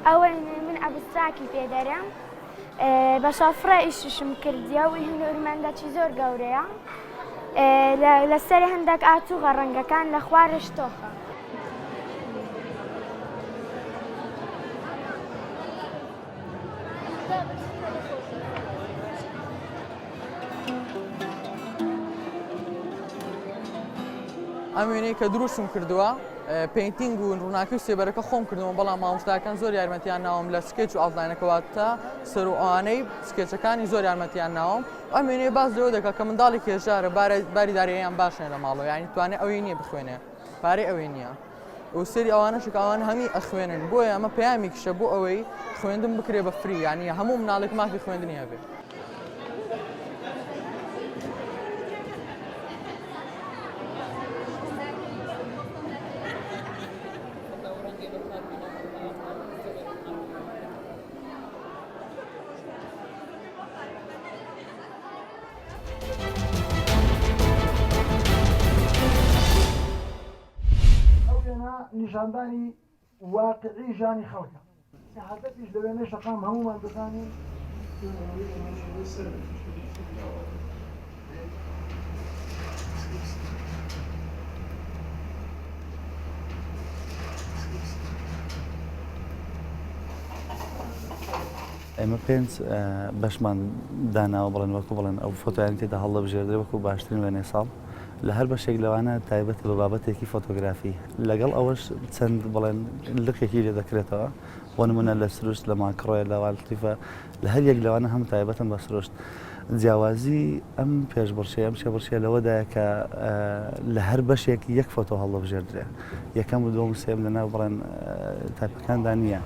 ئەوە من ئەبستراکی پێدەرم بە شافڕە ئیششم کردیە و هنوورمەندەکی زۆر گەورەیە لەسەر هەندێک ئاتووغە ڕەنگەکان لە خوارش تۆخە. ئەم وێنەی کە دروستم کردووە پینتینگ و ڕووناکی و سێبەرەکە خۆم کردووە بەڵام مامۆستاکان زۆر یارمەتیان ناوم لە سکێچ و ئاڵداینەکەواتە سەر و ئەوانەی سکێچەکانی زۆر یارمەتیان ناوم. ئەم وێنەی باز لەوە دەکات کە منداڵی کێژارە باری داریەیان باشێ لە ماڵەوە یعنی توانێت ئەوەی نییە بخوێنێ پارەی ئەوەی نییە و سەری ئەوانەشک ئەوان هەمی ئەخوێنن بۆیە ئەمە پەیامێکیشە بۆ ئەوەی خوێندن بکرێ بە فری یعنی هەموو مناڵێک مافی خوێندنی هەبێت. نیشاندانی واقعی ژانی خەڵکە هەدەفیش لە وێنەی شەقام هەمومان دەزانین ئێمە پێنج بەشمان داناوە بڵێن وەکو بڵێن ئەو فۆتۆیان تێدا هەڵدەبژێردرێ وەکو باشترین وێنەی ساڵ لە هەر بەشێک لەوانە تایبەت بە بابەتێکی فۆتۆگرافی لەگەڵ ئەوەش چەند بڵێن لقێکی لێ دەکرێتەوە بۆ نمونە لە سروشت لە ماکڕۆیە لە والتیفە لە هەر یەک لەوانە هەم تایبەتن بە سروشت جیاوازی ئەم پێشبڕشێ ئەم شێبڕشێ لەوەدایە کە لە هەر بەشێک یەک فۆتۆ هەڵدەبژێردرێ یەکەم و دووەم و سێم لەناو بڵێن تایپەکاندا نییە.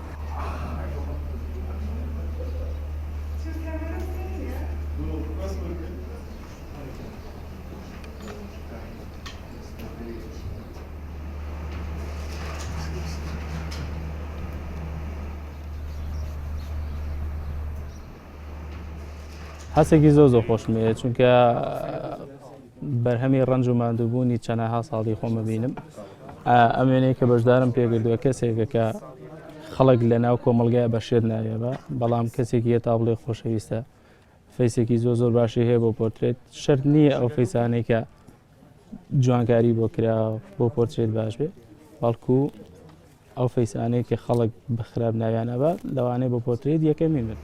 هەسێکی زۆر خۆشمێ چونکە بەرهەمی ڕەنج و ماندووبوونی چەندەها ساڵی خۆمە بینم ئەم وێنەیە کە بەشدارم پێکردووە کەسێکە کە خەڵک لە ناو کۆمەلگایە بەشێر ناوێبە بەڵام کەسێکی هێتا بڵێ خۆشەویستە فەیسێکی زۆر باشی هەیە بۆ پۆرترێت شەرت نییە ئەو فەیسانەی کە جوانکاری بۆ کرا بۆ پۆرترێت باش بێ بەڵکو ئەو فەیسانەی کە خەڵک بەخراب ناویانەبە لەوانەیە بۆ پۆرترێت یەکەمین بن.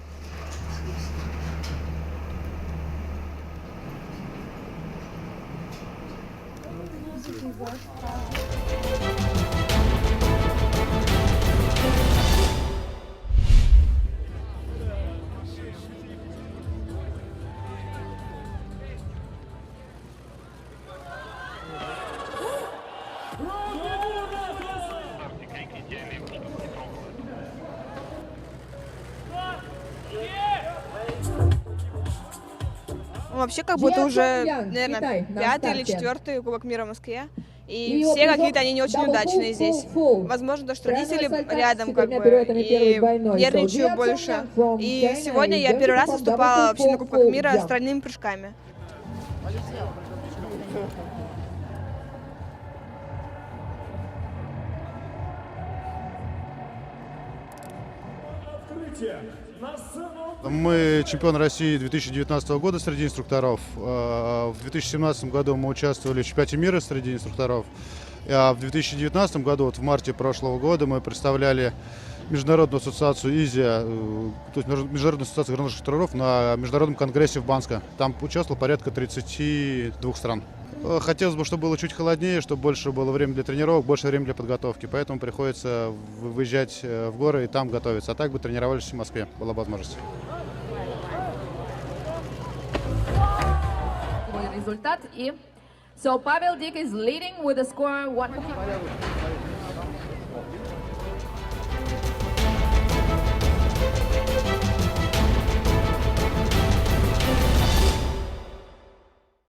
Вообще, как будто уже, наверное, 5-й или 4-й Кубок мира в Москве. И все какие-то они не очень удачные здесь. Возможно, то, что родители рядом как бы и нервничаю больше. И сегодня я первый раз выступала вообще на Кубках мира с тройными прыжками. Мы чемпион России 2019 года среди инструкторов. В 2017 году мы участвовали в чемпионате мира среди инструкторов. А в 2019 году, вот в марте прошлого года, мы представляли Международную ассоциацию ИЗИА, то есть Международную ассоциацию горнолыжных инструкторов на Международном конгрессе в Банске. Там участвовало порядка 32 стран. Хотелось бы, чтобы было чуть холоднее, чтобы больше было времени для тренировок, больше времени для подготовки. Поэтому приходится выезжать в горы и там готовиться. А так бы тренировались в Москве, была бы возможность. Результат и so Pavel Dik is leading with a score 1.